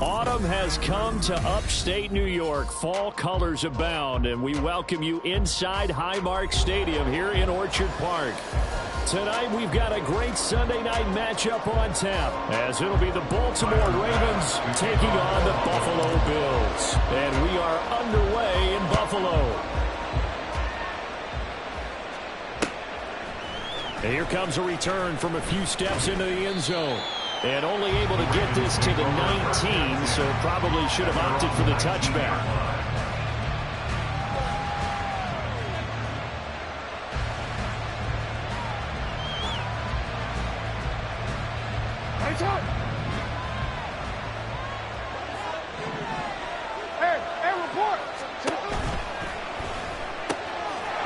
Autumn has come to upstate New York. Fall colors abound, and we welcome you inside Highmark Stadium here in Orchard Park. Tonight, we've got a great Sunday night matchup on tap, as it'll be the Baltimore Ravens taking on the Buffalo Bills. And we are underway in Buffalo. And here comes a return from a few steps into the end zone. And only able to get this to the 19, so probably should have opted for the touchback.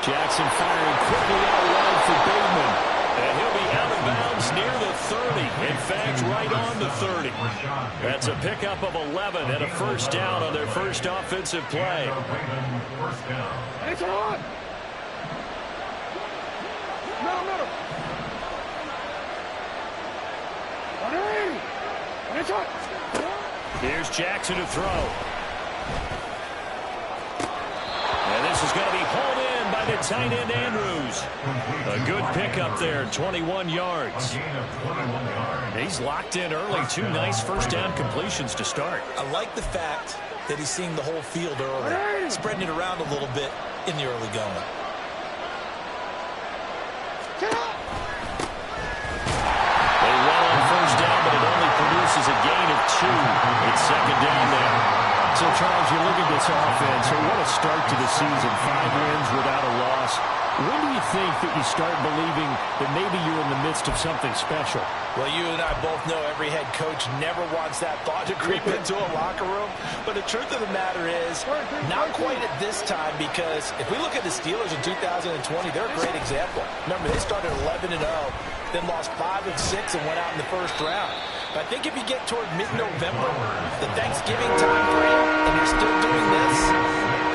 Jackson firing quickly out wide for Bateman. And he'll be out of bounds near the 30. In fact, right on the 30. That's a pickup of 11 and a first down on their first offensive play. It's on. Middle. It's on. Here's Jackson to throw. And this is going to be hauled in by the tight end Andrews. A good pickup there, 21 yards. He's locked in early. Two nice first down completions to start. I like the fact that he's seeing the whole field early, spreading it around a little bit in the early going. They run on first down, but it only produces a gain of 2. It's second down there. So, Charles, you look at this offense, so what a start to the season. 5 wins without a loss. When do you think that you start believing that maybe you're in the midst of something special? Well, you and I both know every head coach never wants that thought to creep into a locker room. But the truth of the matter is, not quite at this time, because if we look at the Steelers in 2020, they're a great example. Remember, they started 11-0, then lost 5 of 6 and went out in the first round. But I think if you get toward mid-November, the Thanksgiving time frame, and you're still doing this,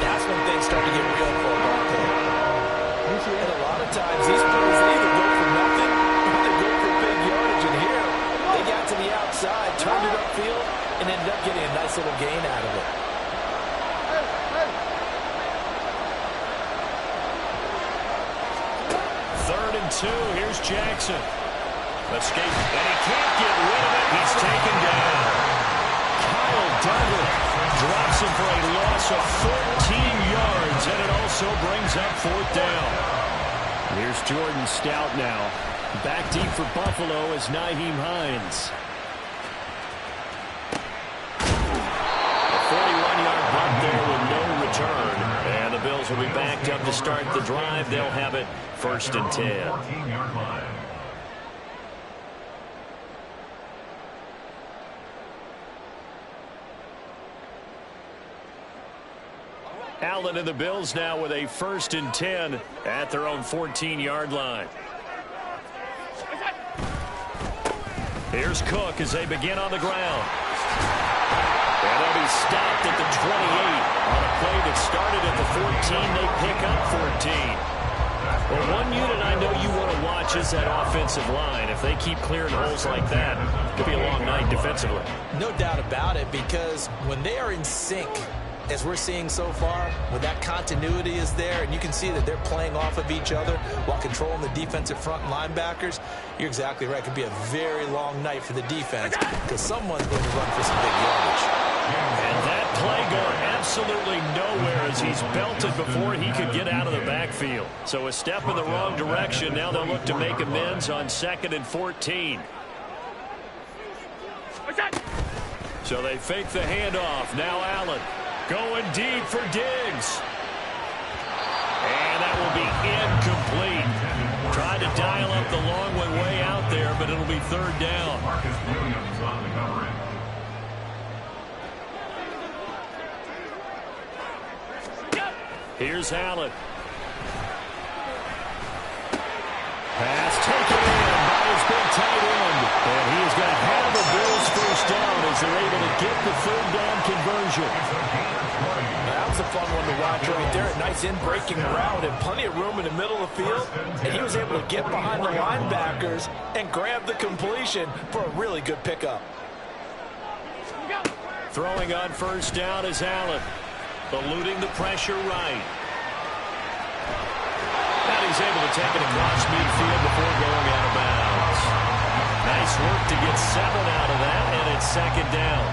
that's when things start to get real for a ball player. And a lot of times, these players either go for nothing or they go for big yardage. And here, they got to the outside, turned it upfield, and ended up getting a nice little gain out of it. Third and 2. Here's Jackson. Escape, and he can't get rid of it. He's taken down. Kyle Duggar drops him for a loss of 14 yards, and it also brings up fourth down. Here's Jordan Stout now. Back deep for Buffalo is Nyheim Hines. A 41-yard punt there with no return. And the Bills will be backed up to start the drive. They'll have it first and 10. Allen and the Bills now with a first and 10 at their own 14-yard line. Here's Cook as they begin on the ground. And they'll be stopped at the 28 on a play that started at the 14. They pick up 14. Well, one unit I know you want to watch is that offensive line. If they keep clearing holes like that, it'll be a long night defensively. No doubt about it, because when they are in sync, as we're seeing so far, when that continuity is there, and you can see that they're playing off of each other while controlling the defensive front linebackers, you're exactly right. It could be a very long night for the defense because someone's going to run for some big yardage. And that play going absolutely nowhere as he's belted before he could get out of the backfield. So a step in the wrong direction. Now they'll look to make amends on 2nd and 14. So they fake the handoff. Now Allen. Going deep for Diggs. And that will be incomplete. Tried to dial up the long way out there, but it'll be third down. Here's Allen. Pass taken in by his big tight end. And he is going to have the Bills first down as they're able to get the third down conversion. That was a fun one to watch right there. A nice in-breaking route and plenty of room in the middle of the field. And he was able to get behind the linebackers and grab the completion for a really good pickup. Throwing on first down is Allen. Eluding the pressure right. And he's able to take it across midfield before going out of bounds. Nice work to get 7 out of that, and it's second down.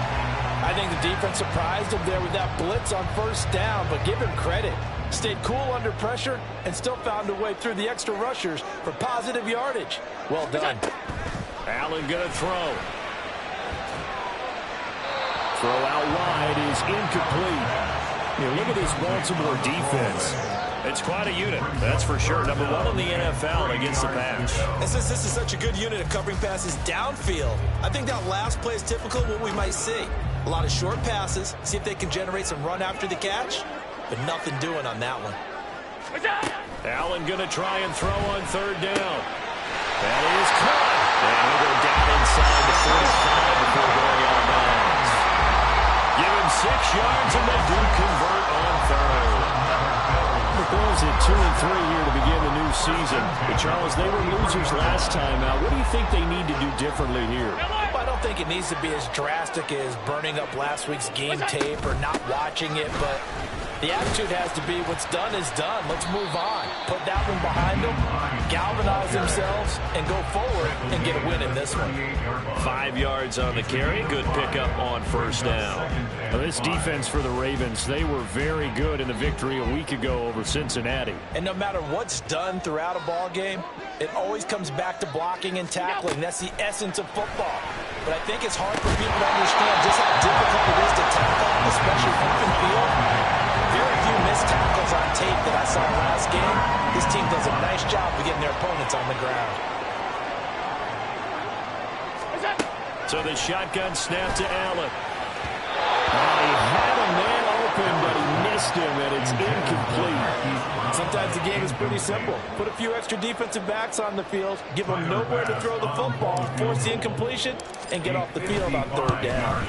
I think the defense surprised him there with that blitz on first down, but give him credit. Stayed cool under pressure and still found a way through the extra rushers for positive yardage. Well done. Allen going to throw. Throw out wide is incomplete. Look at this Baltimore defense. It's quite a unit, that's for sure. Number 1 in the NFL against the pass. And since this is such a good unit of covering passes downfield, I think that last play is typical of what we might see. A lot of short passes, see if they can generate some run after the catch, but nothing doing on that one. Allen going to try and throw on third down. That is caught. And he'll go down inside the 45 before going out of bounds. Give him 6 yards, and they do convert on third. The Bills at 2-3 here to begin the new season. But Charles, they were losers last time out. What do you think they need to do differently here? I don't think it needs to be as drastic as burning up last week's game tape or not watching it, but the attitude has to be what's done is done. Let's move on. Put that one behind them, galvanize themselves, and go forward and get a win in this one. 5 yards on the carry. Good pickup on first down. Now, this defense for the Ravens, they were very good in the victory a week ago over Cincinnati. And no matter what's done throughout a ball game, it always comes back to blocking and tackling. That's the essence of football. But I think it's hard for people to understand just how difficult it is to tackle, especially open field. Very few missed tackles on tape that I saw last game. This team does a nice job of getting their opponents on the ground. So the shotgun snap to Allen. He had a man open, but he missed him, and it's incomplete. Sometimes the game is pretty simple. Put a few extra defensive backs on the field, give them nowhere to throw the football, force the incompletion, and get off the field on third down.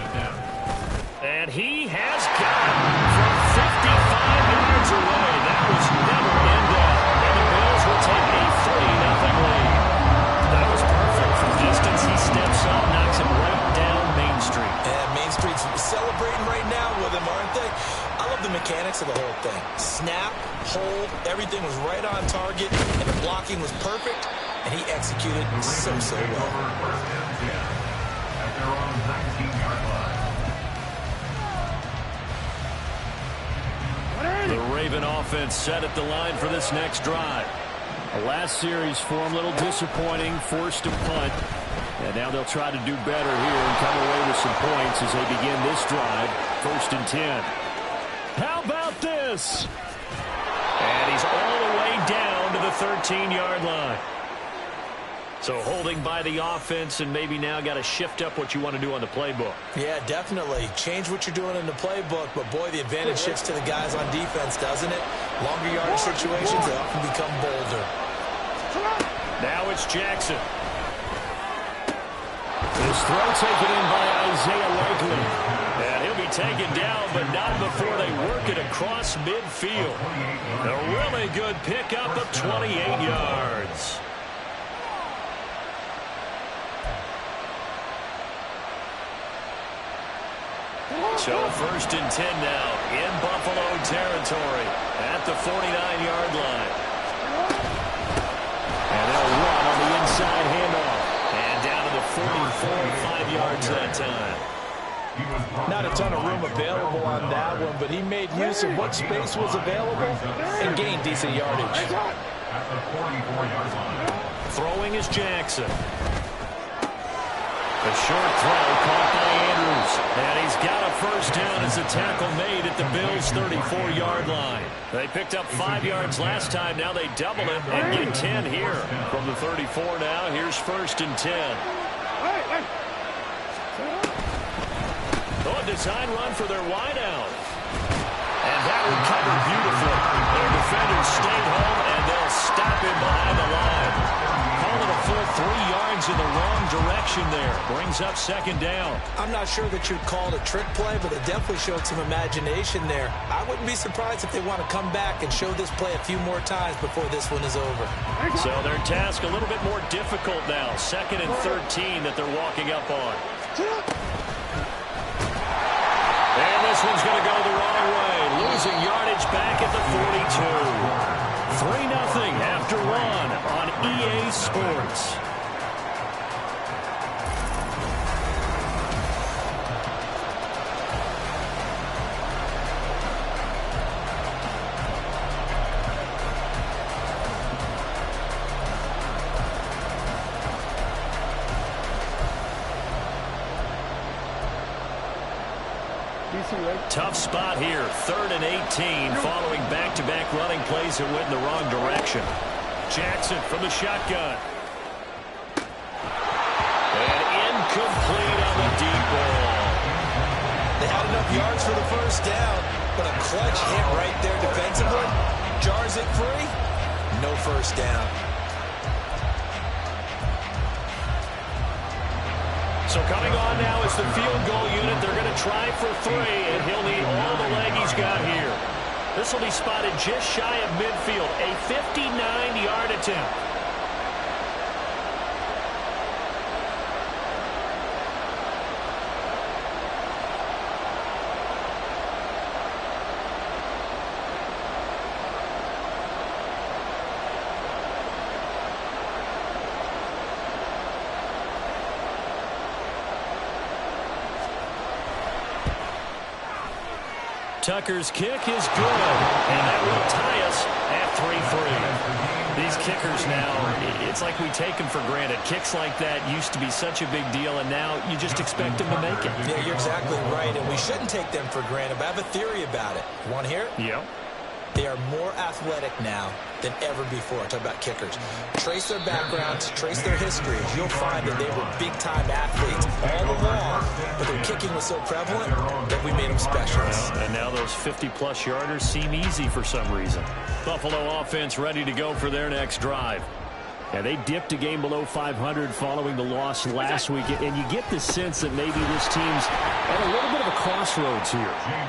And he has got it from 55 yards away. That was never in doubt. And the Bills will take a 3-0 lead. That was perfect. From distance, he steps up, knocks him right down Main Street. And Main Street's celebrating right now with him, aren't they? I love the mechanics of the whole thing. Snap, hold, everything was right on target, and the blocking was perfect, and he executed so well. The Raven offense set at the line for this next drive. The last series for them, a little disappointing, forced to punt. And now they'll try to do better here and come away with some points as they begin this drive. 1st and 10. How about this? And he's all the way down to the 13-yard line. So holding by the offense, and maybe now got to shift up what you want to do on the playbook. Yeah, definitely. Change what you're doing in the playbook, but boy, the advantage shifts to the guys on defense, doesn't it? Longer yardage situations, they often become bolder. Now it's Jackson. This throw taken in by Isaiah Likely. And he'll be taken down, but not before they work it across midfield. A really good pickup of 28 yards. So 1st and 10 now in Buffalo territory at the 49-yard line. And they'll run on the inside handoff. And down to the 44, 5 yards that time. Not a ton of room available on that one, but he made use of what space was available and gained decent yardage. Throwing is Jackson. A short throw caught by Andrews. And he's got a first down as a tackle made at the Bills' 34-yard line. They picked up 5 yards last time. Now they double it and get 10 here. From the 34 now, here's 1st and 10. Oh, a design run for their wideout. And that one covered beautifully. Their defenders stayed home, and they'll stop him behind the line. Call it a full 3 yards in the wrong direction there. Brings up 2nd down. I'm not sure that you'd call it a trick play, but it definitely showed some imagination there. I wouldn't be surprised if they want to come back and show this play a few more times before this one is over. So their task a little bit more difficult now. 2nd and 13 that they're walking up on. And this one's going to go the wrong way. Losing yardage back at the 42. 3-0 after one on EA Sports. Tough spot here, 3rd and 18, following back-to-back running plays that went in the wrong direction. Jackson from the shotgun. And incomplete on the deep ball. They had enough yards for the first down, but a clutch hit right there defensively jars it free. No first down. So coming on now is the field goal unit. They're going to try for 3, and he'll need all the leg he's got here. This will be spotted just shy of midfield, a 59-yard attempt. Tucker's kick is good, and that will tie us at 3-3. These kickers now, it's like we take them for granted. Kicks like that used to be such a big deal, and now you just expect them to make it. Yeah, you're exactly right, and we shouldn't take them for granted, but I have a theory about it. You want to hear it? Yep. They are more athletic now than ever before. Talk about kickers. Trace their backgrounds, trace their histories. You'll find that they were big-time athletes all along, but their kicking was so prevalent that we made them specialists. And now those 50-plus yarders seem easy for some reason. Buffalo offense ready to go for their next drive. Yeah, they dipped a game below 500 following the loss last week, and you get the sense that maybe this team's at a little bit of a crossroads here.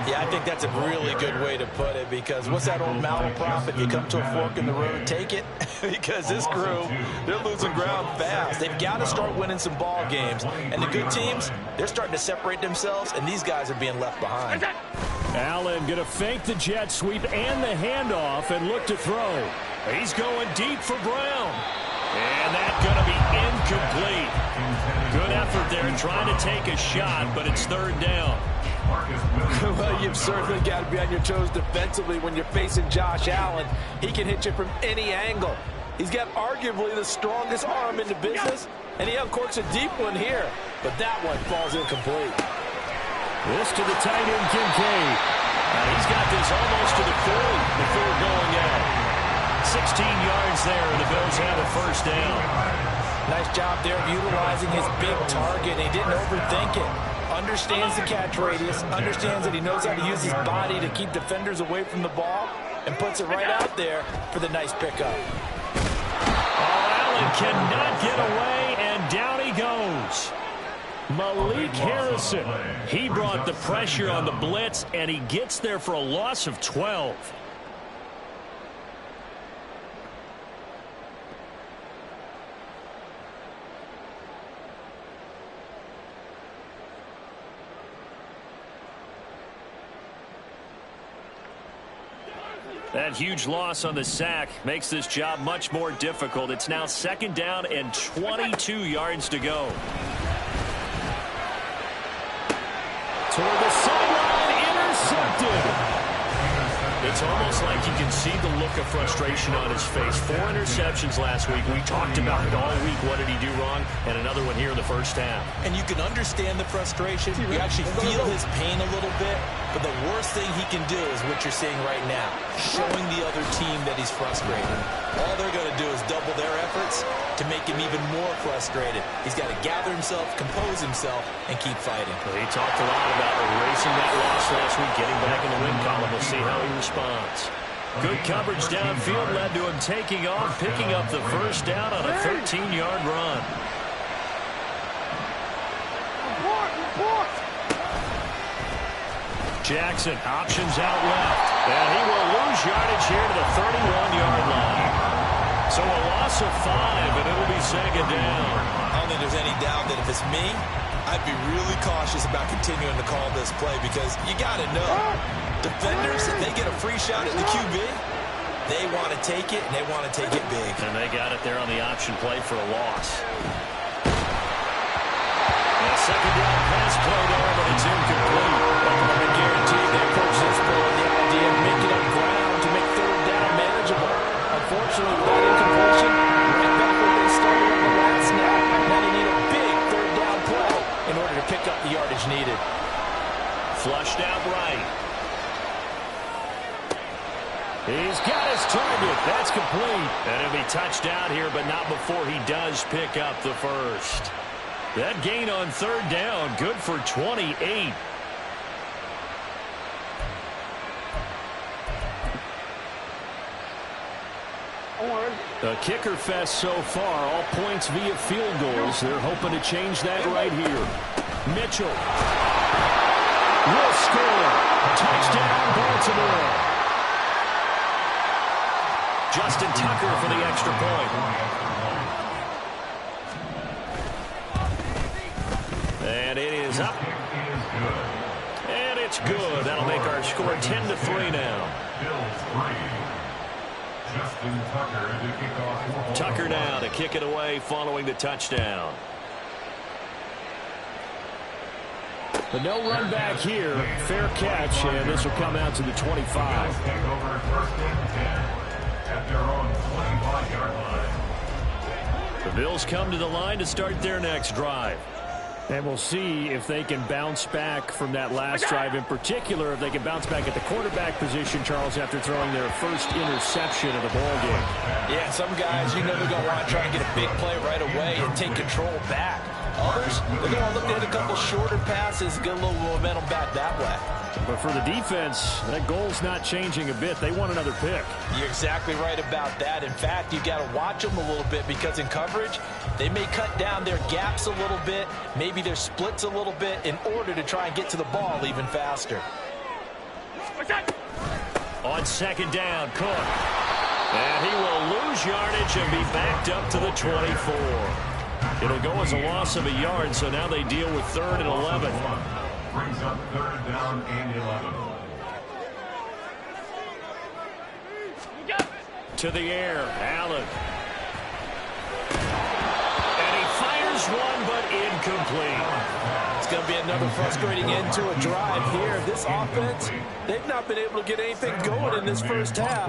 Yeah, I think that's a really good way to put it, because what's that old malaprop? If you come to a fork in the road, take it, because this crew, they're losing ground fast. They've got to start winning some ball games, and the good teams, they're starting to separate themselves, and these guys are being left behind. Allen going to fake the jet sweep and the handoff and look to throw. He's going deep for Brown. And that's going to be incomplete. Good effort there trying to take a shot, but it's 3rd down. Well, you've certainly got to be on your toes defensively when you're facing Josh Allen. He can hit you from any angle. He's got arguably the strongest arm in the business, and he uncorks a deep one here. But that one falls incomplete. This to the tight end, Kincaid. He's got this almost to the 40 before going out. 16 yards there, and the Bills have a first down. Nice job there of utilizing his big target. He didn't overthink it. Understands the catch radius, understands that he knows how to use his body to keep defenders away from the ball, and puts it right out there for the nice pickup. Allen cannot get away, and down he goes. Malik Harrison. He brought the pressure on the blitz, and he gets there for a loss of 12. That huge loss on the sack makes this job much more difficult. It's now 2nd down and 22 yards to go. Toward the sideline, intercepted. It's almost like you can see the look of frustration on his face. 4 interceptions last week. We talked about it all week. What did he do wrong? And another one here in the first half. And you can understand the frustration. You actually feel his pain a little bit. But the worst thing he can do is what you're seeing right now, showing the other team that he's frustrated. All they're going to do is double their efforts to make him even more frustrated. He's got to gather himself, compose himself, and keep fighting. He talked a lot about erasing that loss last week, getting back in the win column. We'll see how he responds. Good coverage downfield led to him taking off, picking up the first down on a 13-yard run. Jackson options out left, and he will lose yardage here to the 31-yard line. So a loss of 5, and it'll be 2nd down. On think there's any doubt that if it's me, I'd be really cautious about continuing to call this play because you got to know, defenders, if they get a free shot at the QB, they want to take it, and they want to take it big. And they got it there on the option play for a loss. A second down pass play there, but it's incomplete. I guarantee they approach this play with the idea of making up ground to make third down manageable. Unfortunately, with that incompletion, right back where they started on the last snap. Now they need a big third down play in order to pick up the yardage needed. Flushed out right. He's got his target. That's complete. And he'll be touched out here, but not before he does pick up the first. That gain on third down, good for 28. The kicker fest so far, all points via field goals. They're hoping to change that right here. Mitchell will score. Touchdown, Baltimore. Justin Tucker for the extra point. And it is up. And it's good. That'll make our score 10-3 now. Tucker now to kick it away following the touchdown. But no run back here. Fair catch, and this will come out to the 25. The Bills come to the line to start their next drive. And we'll see if they can bounce back from that last drive, in particular if they can bounce back at the quarterback position, Charles, after throwing their first interception of the ball game. Yeah, some guys, you know they're going to want to try and get a big play right away and take control back. Others, they're going to look at a couple shorter passes, get a little momentum back that way. But for the defense, that goal's not changing a bit. They want another pick. You're exactly right about that. In fact, you got to watch them a little bit because in coverage, they may cut down their gaps a little bit, maybe their splits a little bit in order to try and get to the ball even faster. On second down, Cook. And he will lose yardage and be backed up to the 24. It'll go as a loss of a yard, so now they deal with 3rd and 11. Brings up 3rd down and 11. To the air, Allen. And he fires one, but incomplete. It's going to be another frustrating end to a drive here. This offense, they've not been able to get anything going in this first half.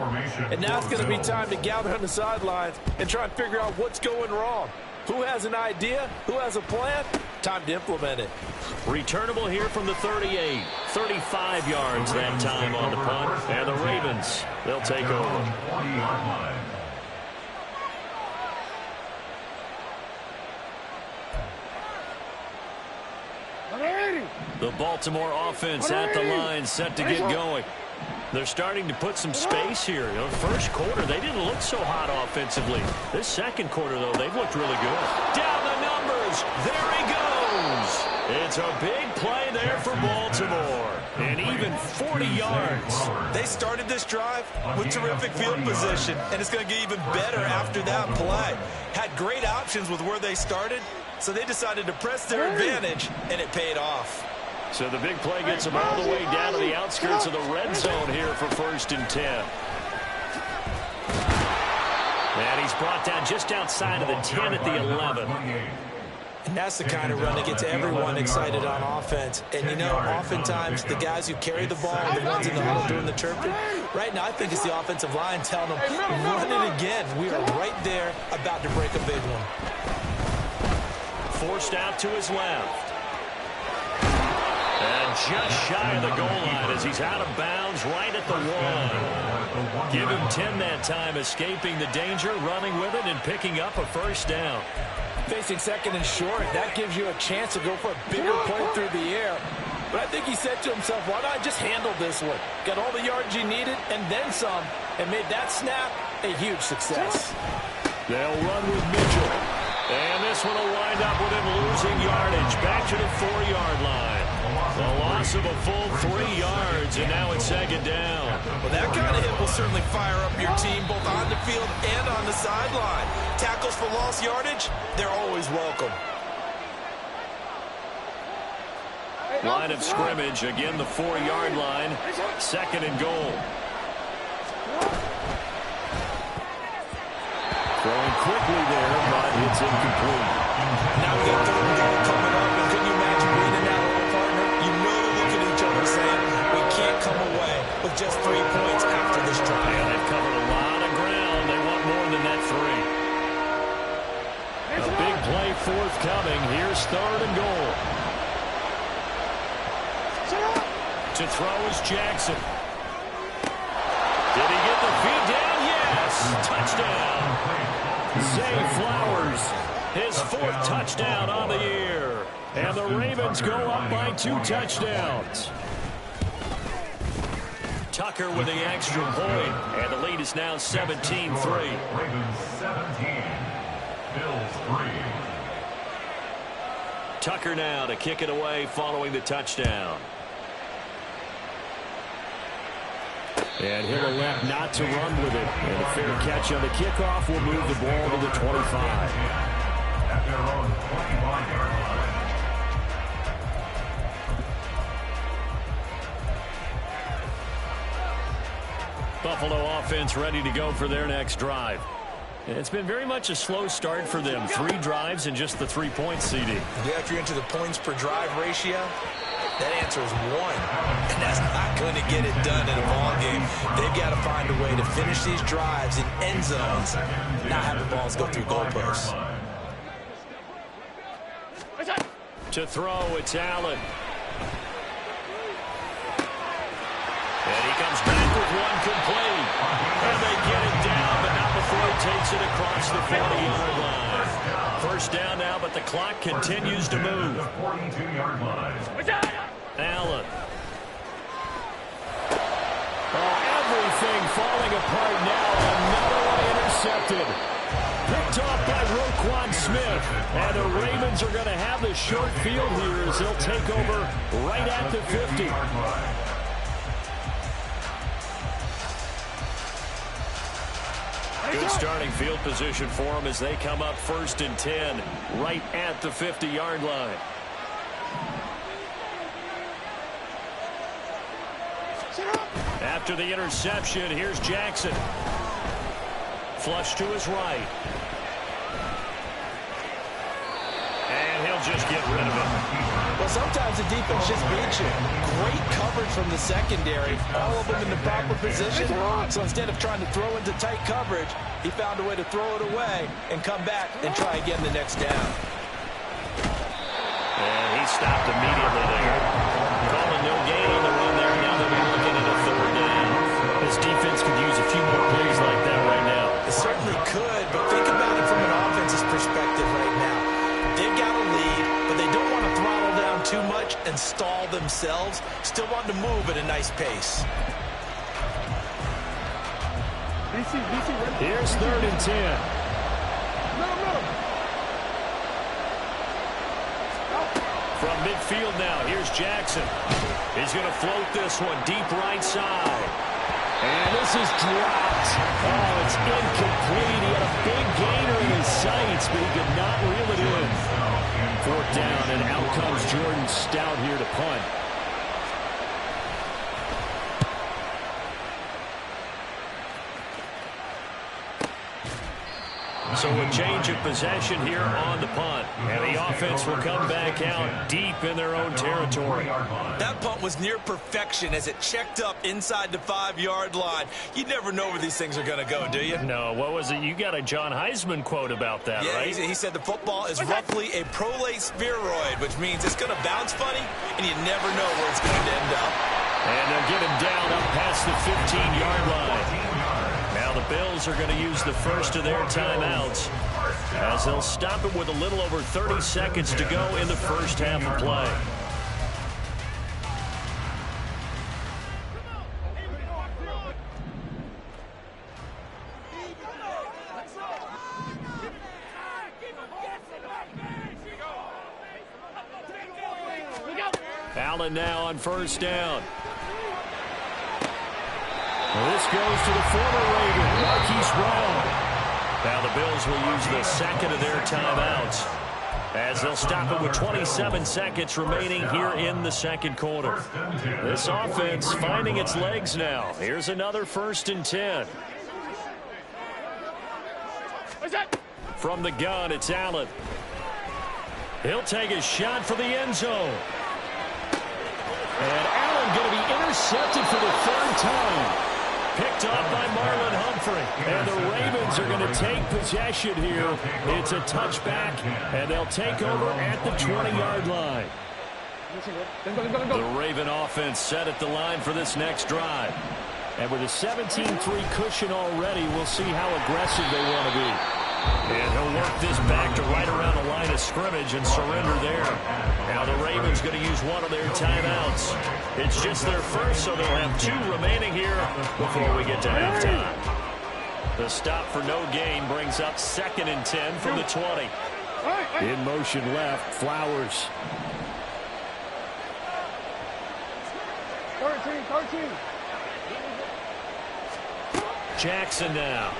And now it's going to be time to gather on the sidelines and try and figure out what's going wrong. Who has an idea? Who has a plan? Time to implement it. Returnable here from the 38. 35 yards that time on the punt. And the Ravens, they'll take over. The Baltimore offense at the line, set to get going. They're starting to put some space here. You know, first quarter, they didn't look so hot offensively. This second quarter, though, they've looked really good. Down the numbers. There he goes. It's a big play there for Baltimore. And even 40 yards. They started this drive with terrific field position, and it's going to get even better after that play. Had great options with where they started, so they decided to press their advantage, and it paid off. So the big play gets them all the way down to the outskirts of the red zone here for 1st and 10. And he's brought down just outside of the 10 at the 11. And that's the kind of run that gets everyone excited on offense. And, you know, oftentimes the guys who carry the ball are the ones in the huddle doing the chirping. Right now, I think it's the offensive line telling them, run it again. We are right there about to break a big one. Forced out to his left. And just shy of the goal line as he's out of bounds right at the 1. Give him 10 that time, escaping the danger, running with it, and picking up a first down. Facing 2nd and short, that gives you a chance to go for a bigger play through the air. But I think he said to himself, why not just handle this one? Got all the yards he needed and then some, and made that snap a huge success. They'll run with Mitchell. And this one will wind up with him losing yardage back to the 4-yard line. The loss of a full 3 yards, and now it's 2nd down. Well, that kind of hit will certainly fire up your team both on the field and on the sideline. Tackles for lost yardage, they're always welcome. Line of scrimmage, again the 4-yard line. 2nd and goal. Throwing quickly there, but it's incomplete. Now we got 3rd and goal coming up, and can you imagine reading that little partner? You know they're looking at each other saying, we can't come away with just 3 points after this drive. Yeah, they've covered a lot of ground. They want more than that 3. A big play forthcoming. Here's 3rd and goal. To throw is Jackson. Did he get the feed down? Yes. Touchdown. Zay Flowers, his 4th touchdown on the year. And the Ravens go up by 2 touchdowns. Tucker with the extra point. And the lead is now 17-3. Ravens 17. Bills 3. Tucker now to kick it away following the touchdown. And he'll elect not to run with it. And a fair catch on the kickoff will move the ball to the 25. At their own 25-yard line. Buffalo offense ready to go for their next drive. It's been very much a slow start for them. 3 drives and just the 3 points, CD. Yeah, if you're into the points per drive ratio, that answer is 1. And that's not going to get it done in a ball game. They've got to find a way to finish these drives in end zones, not have the balls go through goalposts. To throw, it's Allen. And he comes back with 1 complete. And they get it down, but not before he takes it across the 40-yard line. First down now, but the clock continues to move. 42-yard line. Allen. Oh, everything falling apart now. Another one intercepted. Picked off by Roquan Smith. And the Ravens are going to have the short field here as they'll take over right at the 50. Good starting field position for them as they come up 1st and 10 right at the 50-yard line. After the interception, here's Jackson. Flush to his right. And he'll just get rid of it. Well, sometimes the defense just beats you. Great coverage from the secondary. All of them in the proper position. So instead of trying to throw into tight coverage, he found a way to throw it away and come back and try again the next down. And he stopped immediately there. Calling no gain on the run there. Now they'll be looking at a 3rd down. This defense could use a few more plays like that right now. It certainly could, but think about it from an offense's perspective right now. They've got a lead, but they don't want to throttle down too much and stall themselves. Still want to move at a nice pace. Here's 3rd and 10. From midfield now, here's Jackson. He's going to float this one deep right side. And this is dropped. Oh, it's incomplete. He had a big gainer in his sights, but he could not reel it in. 4th down, and out comes Jordan Stout here to punt. So a change of possession here on the punt. And the offense will come back out deep in their own territory. That punt was near perfection as it checked up inside the 5-yard line. You never know where these things are going to go, do you? No, what was it? You got a John Heisman quote about that, yeah, right? He said the football is roughly a prolate spheroid, which means it's going to bounce funny, and you never know where it's going to end up. And they'll get him down up past the 15-yard line. Now the Bills are going to use the first of their timeouts as they'll stop it with a little over 30 seconds to go in the first half of play. Allen now on 1st down. Well, this goes to the former Raven, Marquise Brown. Now the Bills will use the 2nd of their timeouts as they'll stop it with 27 seconds remaining here in the second quarter. This offense finding its legs now. Here's another 1st and 10. From the gun, it's Allen. He'll take a shot for the end zone. And Allen going to be intercepted for the 3rd time. Picked off by Marlon Humphrey. And the Ravens are going to take possession here. It's a touchback, and they'll take over at the 20-yard line. The Raven offense set at the line for this next drive. And with a 17-3 cushion already, we'll see how aggressive they want to be. And he'll work this back to right around the line of scrimmage and surrender there. Now the Ravens going to use one of their timeouts. It's just their first, so they'll have 2 remaining here before we get to halftime. The stop for no gain brings up 2nd and 10 from the 20. In motion left, Flowers. 13. Jackson now.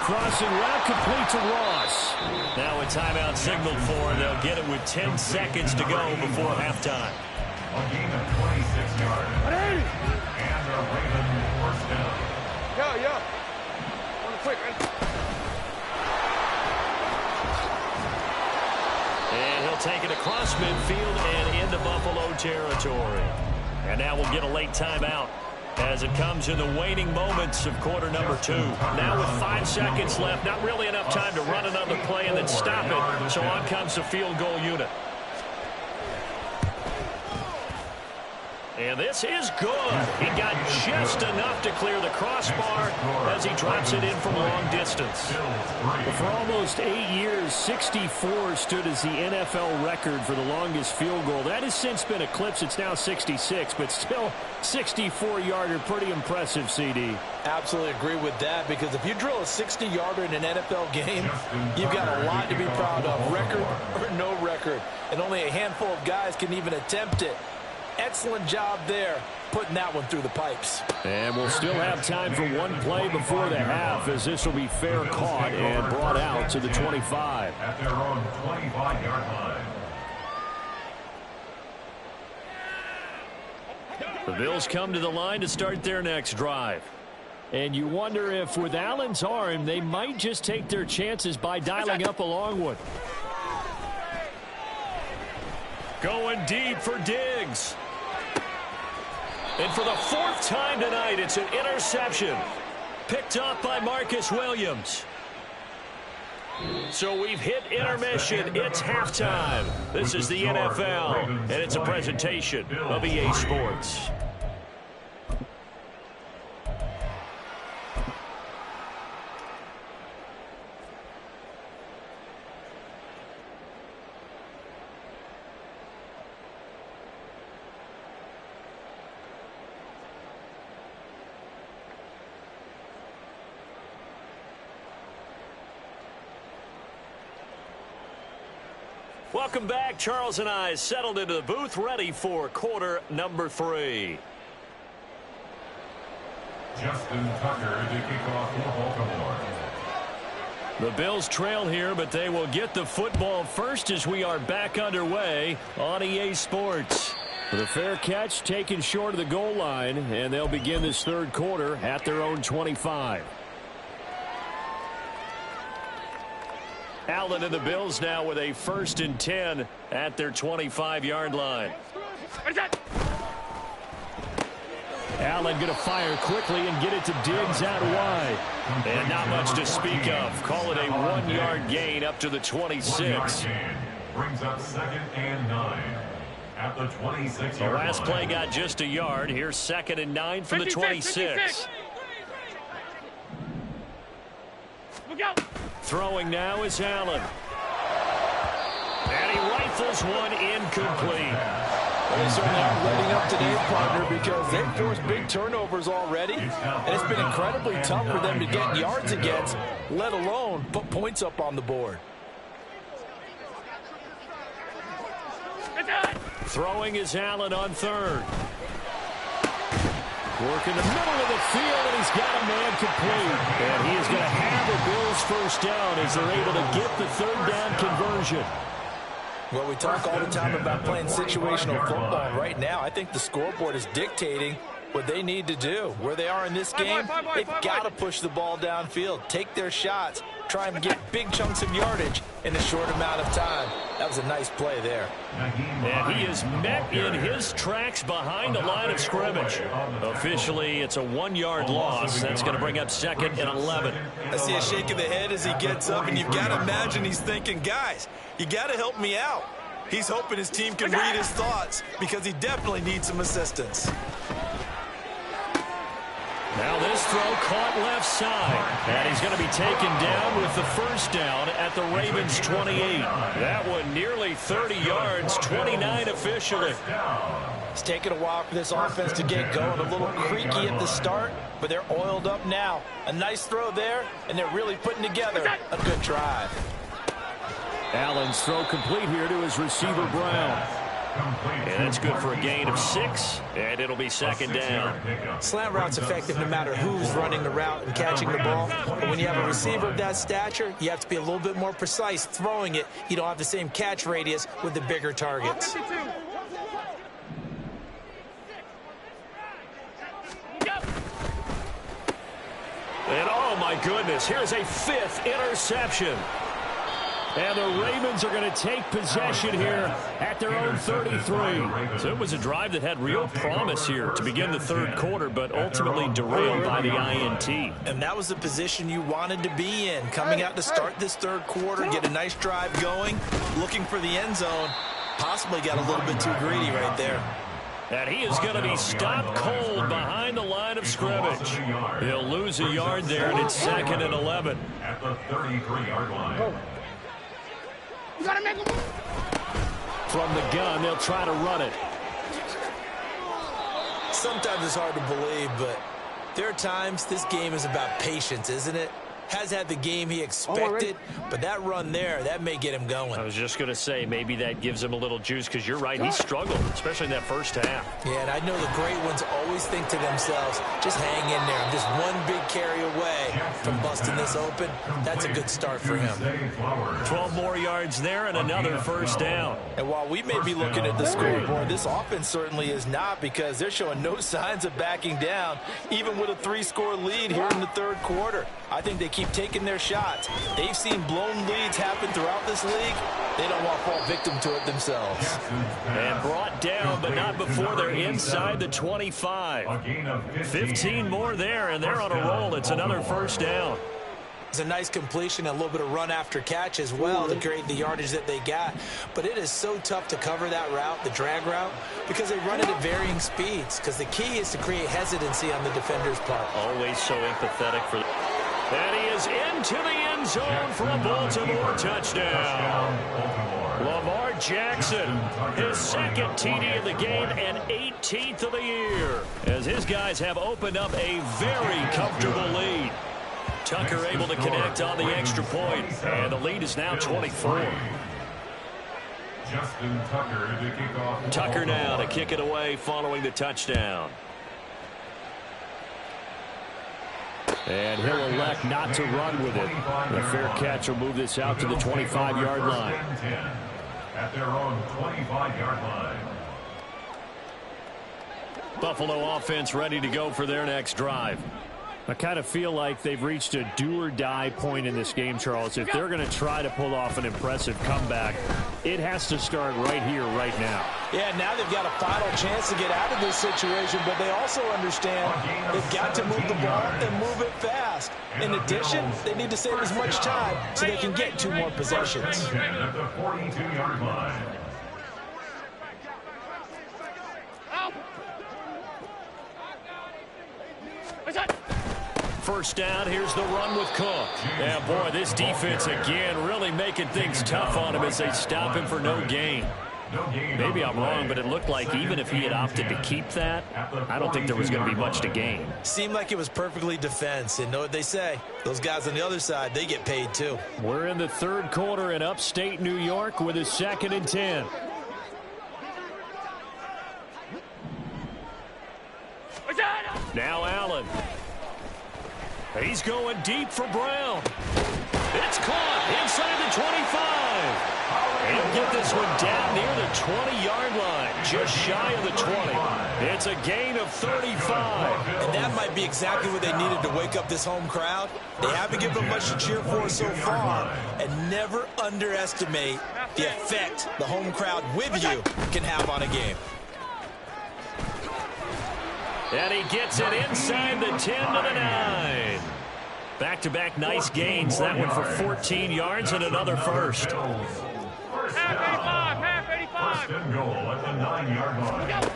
Crossing route complete to Ross. Now a timeout signaled for, and they'll get it with 10 seconds to go before halftime. A gain of 26 yards. And the Ravens first down. Yeah. Quick, man. And he'll take it across midfield and into Buffalo territory. And now we'll get a late timeout as it comes in the waning moments of quarter number 2. Now with 5 seconds left, not really enough time to run another play and then stop it. So on comes the field goal unit. And this is good. He got just enough to clear the crossbar as he drops it in from long distance. For almost 8 years, 64 stood as the NFL record for the longest field goal. That has since been eclipsed. It's now 66, but still 64-yarder. Pretty impressive, CD. Absolutely agree with that, because if you drill a 60-yarder in an NFL game, you've got a lot to be proud of, record or no record. And only a handful of guys can even attempt it. Excellent job there, putting that one through the pipes. And we'll still have time for one play before the half, as this will be fair caught and brought out to the 25. At their own 25-yard line. The Bills come to the line to start their next drive. And you wonder if with Allen's arm, they might just take their chances by dialing up a long one. Going deep for Diggs. And for the 4th time tonight, it's an interception. Picked up by Marcus Williams. So we've hit intermission. It's halftime. This is the NFL, and it's a presentation of EA Sports. Welcome back. Charles and I settled into the booth, ready for quarter number 3. Justin Tucker to kick off for Baltimore. The Bills trail here, but they will get the football first as we are back underway on EA Sports. With a fair catch taken short of the goal line, and they'll begin this 3rd quarter at their own 25. Allen and the Bills now with a 1st and 10 at their 25-yard line. Allen going to fire quickly and get it to Diggs out wide. And not much to speak of. Call it a 1-yard gain up to the 26. Brings up 2nd and 9 at the 26-yard line. The last play got just a yard. Here's 2nd and 9 from the 26. Look out. Throwing now is Allen. And he rifles one incomplete. They certainly aren't letting up today, partner, because they've forced big turnovers already. And it's been incredibly tough for them to get yards against, let alone put points up on the board. Throwing is Allen on 3rd. Working the middle of the field, and he's got a man complete. And he is going to have the Bills first down as they're able to get the third down conversion. Well, we talk all the time about playing situational football. Right now, I think the scoreboard is dictating what they need to do. Where they are in this game, they've got to push the ball downfield, take their shots, try and get big chunks of yardage in a short amount of time. That was a nice play there. And he is met in his tracks behind the line of scrimmage. Officially, it's a 1-yard loss. That's going to bring up 2nd and 11. I see a shake of the head as he gets up, and you've got to imagine he's thinking, guys, you got to help me out. He's hoping his team can read his thoughts because he definitely needs some assistance. Now this throw caught left side. And he's going to be taken down with the first down at the Ravens' 28. That one nearly 30 yards, 29 officially. It's taken a while for this offense to get going. A little creaky at the start, but they're oiled up now. A nice throw there, and they're really putting together a good drive. Allen's throw complete here to his receiver, Brown. And that's good for a gain of 6, and it'll be 2nd down. Slant route's effective no matter who's running the route and catching the ball. But when you have a receiver of that stature, you have to be a little bit more precise throwing it. You don't have the same catch radius with the bigger targets. And oh my goodness, here's a 5th interception. And the Ravens are going to take possession here at their own 33. So it was a drive that had real promise here to begin the third quarter, but ultimately derailed by the INT. And that was the position you wanted to be in. Coming out to start this third quarter, get a nice drive going, looking for the end zone. Possibly got a little bit too greedy right there. And he is going to be stopped cold behind the line of scrimmage. He'll lose a yard there, and it's 2nd and 11. At the 33-yard line. You gotta make a move. From the gun, they'll try to run it. Sometimes it's hard to believe, but there are times this game is about patience, isn't it? Has had the game he expected, but that run there, that may get him going. I was just going to say, maybe that gives him a little juice, because you're right, he struggled, especially in that first half. Yeah, and I know the great ones always think to themselves, just hang in there. I'm just one big carry away from busting this open. That's a good start for him. 12 more yards there and another first down. And while we may be looking at the scoreboard, this offense certainly is not, because they're showing no signs of backing down, even with a 3-score lead here in the third quarter. I think they keep taking their shots. They've seen blown leads happen throughout this league. They don't want to fall victim to it themselves. And brought down, but not before they're inside the 25. 15 more there, and they're on a roll. It's another first down. It's a nice completion, a little bit of run after catch as well to create the yardage that they got. But it is so tough to cover that route, the drag route, because they run it at varying speeds. Because the key is to create hesitancy on the defender's part. Always so empathetic for them. And he is into the end zone for a Baltimore touchdown. Lamar Jackson, his 2nd TD of the game and 18th of the year, as his guys have opened up a very comfortable lead. Tucker able to connect on the extra point, and the lead is now 24. Justin Tucker to kick off. Tucker now to kick it away following the touchdown. And he'll elect not to run with it. The fair catch will move this out to the 25-yard line. At their own 25-yard line. Buffalo offense ready to go for their next drive. I kind of feel like they've reached a do-or-die point in this game, Charles. If they're going to try to pull off an impressive comeback, it has to start right here, right now. Yeah, now they've got a final chance to get out of this situation, but they also understand they've got to move the ball and move it fast. In addition, they need to save as much time so they can get 2 more possessions. At the 42-yard line. First down, here's the run with Cook. Yeah, boy, this defense again really making things tough on him as they stop him for no gain. Maybe I'm wrong, but it looked like even if he had opted to keep that, I don't think there was going to be much to gain. Seemed like it was perfectly defense, and know what they say? Those guys on the other side, they get paid too. We're in the third quarter in upstate New York with a 2nd and 10. What's that? Now Allen. He's going deep for Brown. It's caught inside the 25. He'll get this one down near the 20-yard line, just shy of the 20. It's a gain of 35. And that might be exactly what they needed to wake up this home crowd. They haven't given them much to cheer for so far. And never underestimate the effect the home crowd with you can have on a game. And he gets it inside the 10 to the 9. Back-to-back nice gains. That one for 14 yards and another first. Half 85. First and goal at the 9-yard line.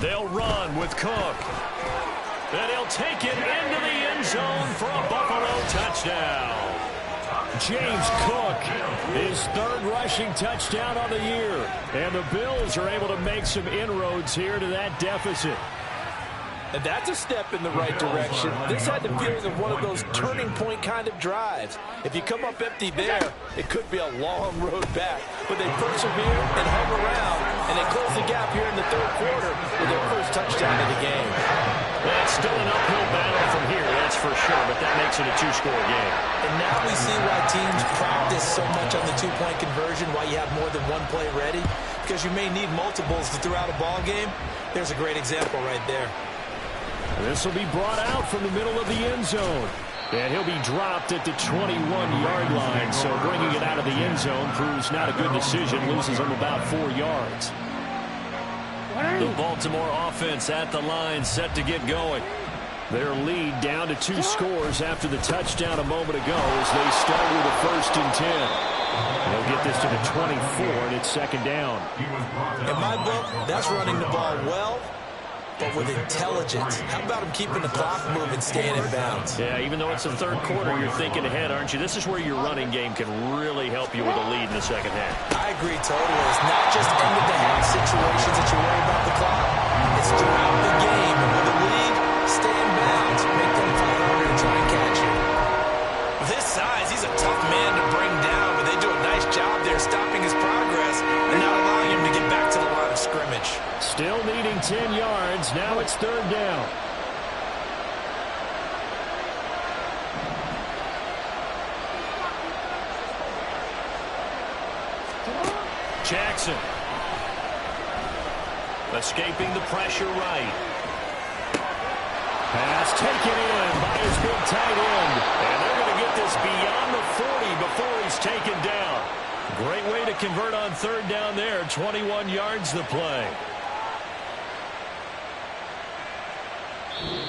They'll run with Cook. And he'll take it into the end zone for a Buffalo touchdown. James Cook, his third rushing touchdown on the year. And the Bills are able to make some inroads here to that deficit. And that's a step in the right direction. This had the feeling of one of those turning point kind of drives. If you come up empty there, it could be a long road back. But they persevere and hung around, and they close the gap here in the third quarter with their first touchdown of the game. That's still an uphill battle from here, that's for sure, but that makes it a two-score game. And now we see why teams practice so much on the two-point conversion, why you have more than one play ready, because you may need multiples to throw out a ball game. There's a great example right there. This will be brought out from the middle of the end zone. And he'll be dropped at the 21-yard line. So bringing it out of the end zone proves not a good decision. Loses him about 4 yards. The Baltimore offense at the line, set to get going. Their lead down to 2 scores after the touchdown a moment ago as they start with a 1st and 10. They'll get this to the 24, and it's second down. In my book, that's running the ball well, but with intelligence. How about him keeping the clock moving, staying in bounds? Yeah, even though it's the third quarter, you're thinking ahead, aren't you? This is where your running game can really help you with a lead in the second half. I agree totally. It's not just end-of-the-half situations that you worry about the clock. It's throughout the game. With the lead, stay in bounds. Make them fight harder to try and catch you. With his size, he's a tough man to bring down, but they do a nice job there stopping his progress and not allowing him to get back to the line of scrimmage. Still needing 10 yards. Now it's third down. Jackson. Escaping the pressure right. Pass taken in by his big tight end. And they're going to get this beyond the 40 before he's taken down. Great way to convert on third down there. 21 yards the play.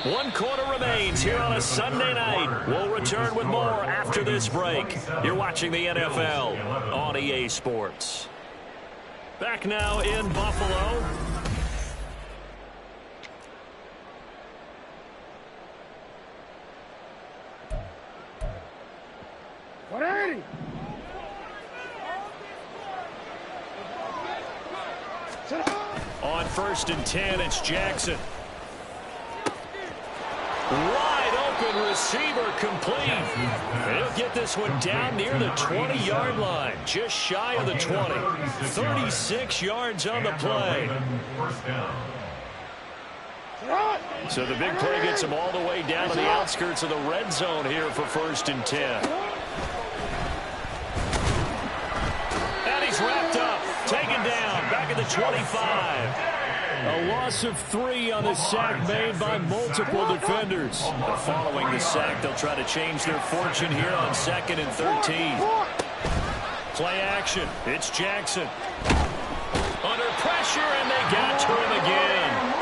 1 quarter remains here on a Sunday night. We'll return with more after this break. You're watching the NFL on EA Sports. Back now in Buffalo. On 1st and 10, it's Jackson. Wide open receiver complete. He'll get this one down near the 20-yard line, just shy of the 20. 36 yards on the play. So the big play gets him all the way down to the outskirts of the red zone here for 1st and 10. And he's wrapped up, taken down, back at the 25. A loss of 3 on the sack made by multiple defenders. Following the sack, they'll try to change their fortune here on 2nd and 13. Play action. It's Jackson. Under pressure, and they got to him again.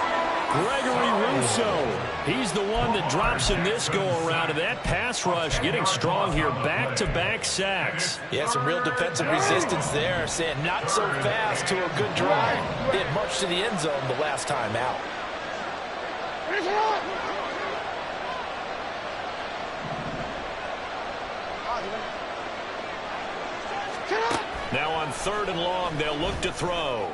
Gregory Rousseau. He's the one that drops in this go-around. And that pass rush getting strong here. Back-to-back sacks. Yeah, some real defensive resistance there. Saying not so fast to a good drive. They had marched to the end zone the last time out. Now on 3rd and long, they'll look to throw.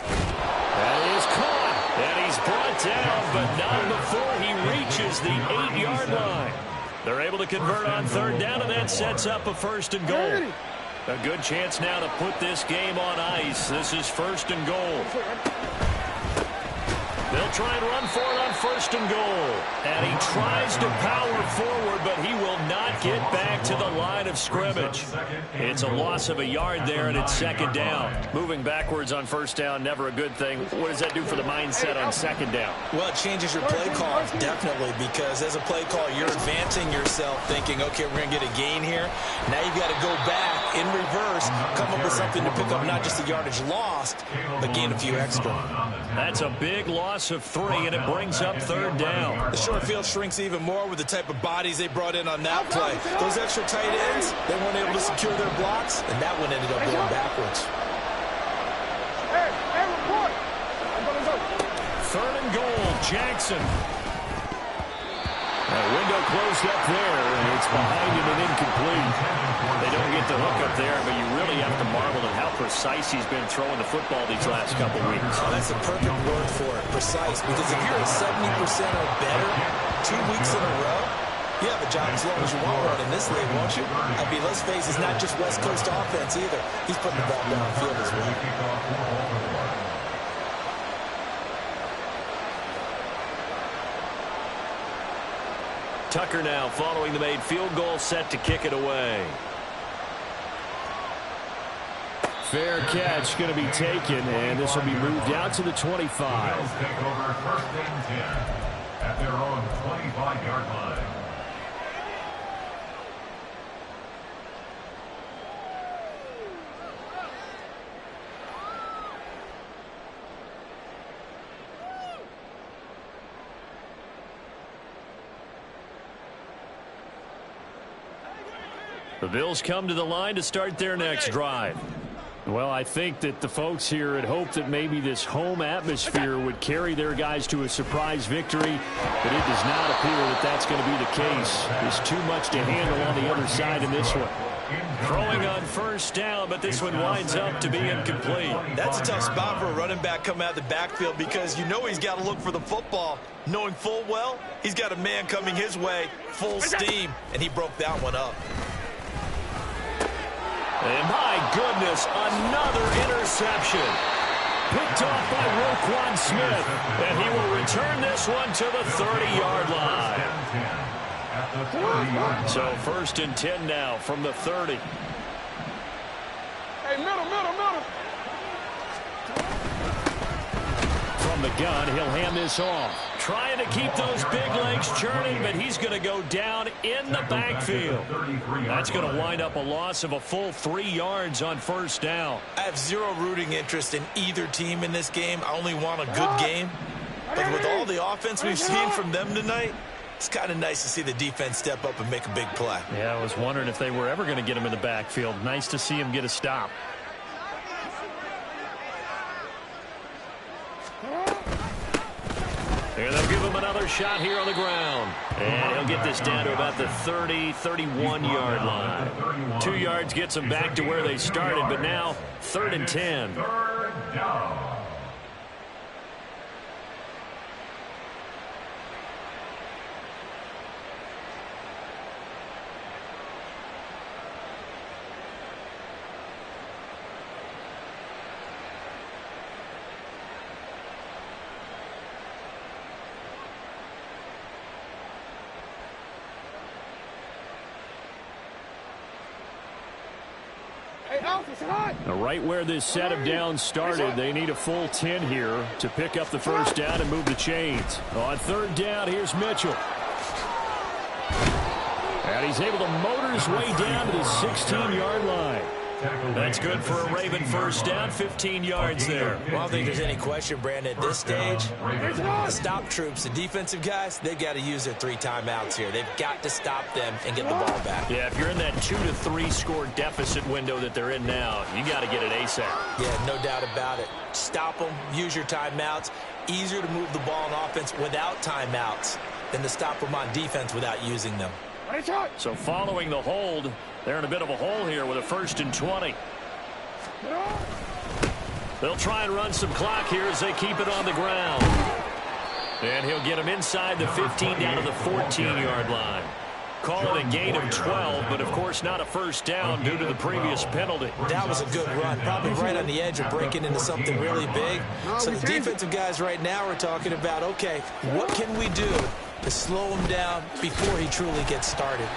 That is caught. And he's brought down, but not before he reaches the 8-yard line. They're able to convert on 3rd down, and that sets up a 1st and goal. A good chance now to put this game on ice. This is 1st and goal. They'll try and run for it on 1st and goal. And he tries to power forward, but he will not get back to the line of scrimmage. It's a loss of a yard there, and it's 2nd down. Moving backwards on 1st down, never a good thing. What does that do for the mindset on 2nd down? Well, it changes your play call, definitely, because as a play call, you're advancing yourself thinking, okay, we're going to get a gain here. Now you've got to go back in reverse, come up with something to pick up not just the yardage lost, but gain a few extra. That's a big loss of 3, and it brings up 3rd down. The short field shrinks even more with the type of bodies they brought in on that play. Those extra tight ends, they weren't able to secure their blocks, and that one ended up going backwards. Hey, report. I'm going to go. 3rd and goal, Jackson. That window closed up there, and it's behind him and incomplete. They don't get the hook up there, but you really have to marvel at how precise he's been throwing the football these last couple weeks. Oh, that's the perfect word for it, precise, because if you're at 70% or better 2 weeks in a row, you have a job as long as you want one in this league, won't you? I mean, let's face it, it's not just West Coast offense either. He's putting the ball downfield as well. Tucker now following the made field goal, set to kick it away. Fair catch going to be taken, and this will be moved out to the 25. Bills take over 1st and 10 at their own 25-yard line. The Bills come to the line to start their next drive. Well, I think that the folks here had hoped that maybe this home atmosphere would carry their guys to a surprise victory, but it does not appear that that's going to be the case. There's too much to handle on the other side in this one. Throwing on 1st down, but this one winds up to be incomplete. That's a tough spot for a running back coming out of the backfield because you know he's got to look for the football, knowing full well he's got a man coming his way, full steam, and he broke that one up. And my goodness, another interception. Picked off by Roquan Smith. And he will return this one to the 30-yard line. So 1st and 10 now from the 30. Hey, middle. From the gun, he'll hand this off. Trying to keep those big legs churning, but he's going to go down in the backfield. That's going to wind up a loss of a full 3 yards on 1st down. I have zero rooting interest in either team in this game. I only want a good game. But with all the offense we've seen from them tonight, it's kind of nice to see the defense step up and make a big play. Yeah, I was wondering if they were ever going to get him in the backfield. Nice to see him get a stop. And they'll give him another shot here on the ground. And he'll get this down to about the 30, 31-yard line. 2 yards gets them back to where they started, but now 3rd and 10. 3rd down. Right where this set of downs started, they need a full 10 here to pick up the 1st down and move the chains. On 3rd down, here's Mitchell. And he's able to motor his way down to the 16-yard line. That's good for a Raven 1st down, 15 yards there. Well, I don't think there's any question, Brandon, at this stage, the stop troops, the defensive guys, they've got to use their 3 timeouts here. They've got to stop them and get the ball back. Yeah, if you're in that 2 to 3 score deficit window that they're in now, you got to get it ASAP. Yeah, no doubt about it. Stop them, use your timeouts. Easier to move the ball on offense without timeouts than to stop them on defense without using them. So following the hold, they're in a bit of a hole here with a 1st and 20. They'll try and run some clock here as they keep it on the ground. And he'll get him inside the 15 down to the 14-yard line. call it a gain of 12, but of course not a first down due to the previous penalty. That was a good run, probably right on the edge of breaking into something really big. So the defensive guys right now are talking about, okay, what can we do to slow him down before he truly gets started?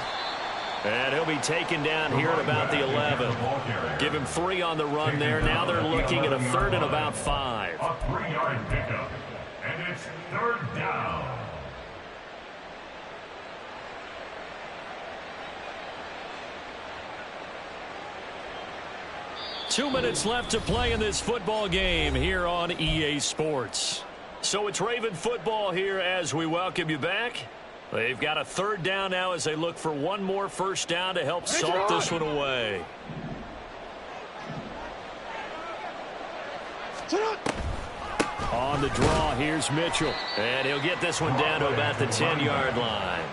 And he'll be taken down here at about the 11. Give him 3 on the run there. Now they're looking at a 3rd and about 5. A 3-yard pickup, and it's 3rd down. Two minutes left to play in this football game here on EA Sports. So it's Raven football here as we welcome you back. They've got a 3rd down now as they look for one more first down to help salt this one away. On the draw, here's Mitchell. And he'll get this one down to about the 10-yard line.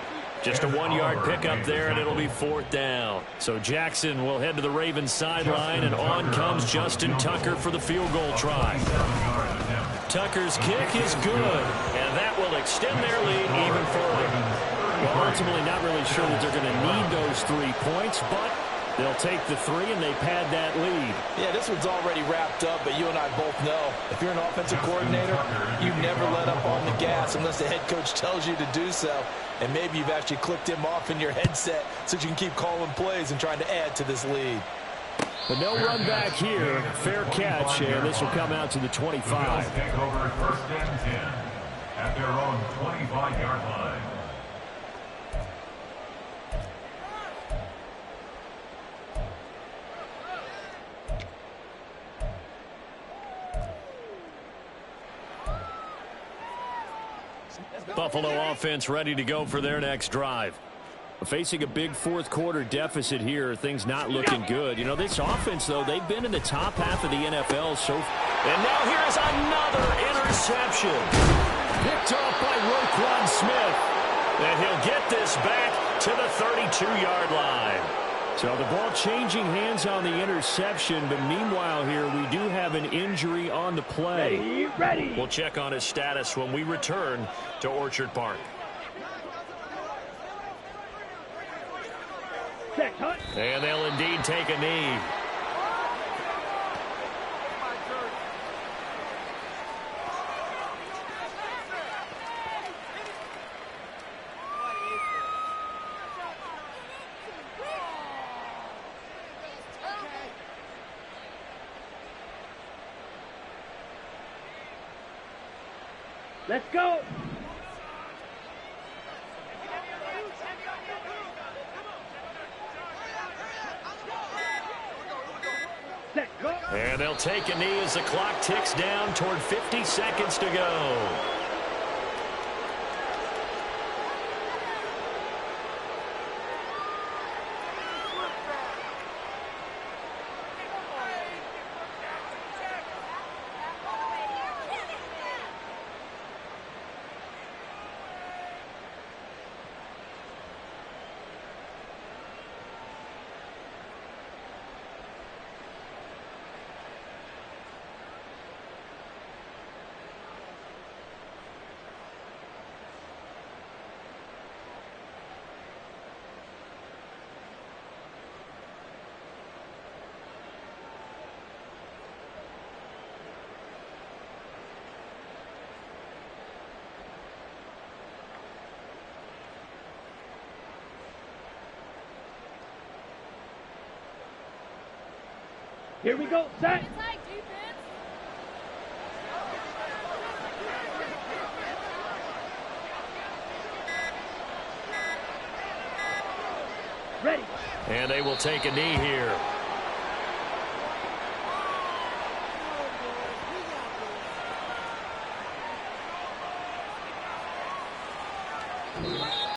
Just a 1-yard pickup there, and it'll be 4th down. So Jackson will head to the Ravens sideline, and on comes Justin Tucker for the field goal try. Tucker's kick is good, and that will extend their lead even further. Well, ultimately not really sure that they're going to need those 3 points, but they'll take the 3 and they pad that lead. Yeah, this one's already wrapped up, but you and I both know if you're an offensive coordinator, you never let up on the gas unless the head coach tells you to do so. And maybe you've actually clicked him off in your headset so you can keep calling plays and trying to add to this lead. But no run back here. Fair catch, and this will come out to the 25. Take over 1st and 10 at their own 25-yard line. Buffalo offense ready to go for their next drive. Facing a big 4th quarter deficit here, things not looking good. You know, this offense, though, they've been in the top half of the NFL so far. And now here's another interception. Picked off by Roquan Smith. And he'll get this back to the 32-yard line. So the ball changing hands on the interception, but meanwhile here we do have an injury on the play. Ready. We'll check on his status when we return to Orchard Park. And they'll indeed take a knee. Let's go. And they'll take a knee as the clock ticks down toward 50 seconds to go. Here we go. Set. Ready. And they will take a knee here.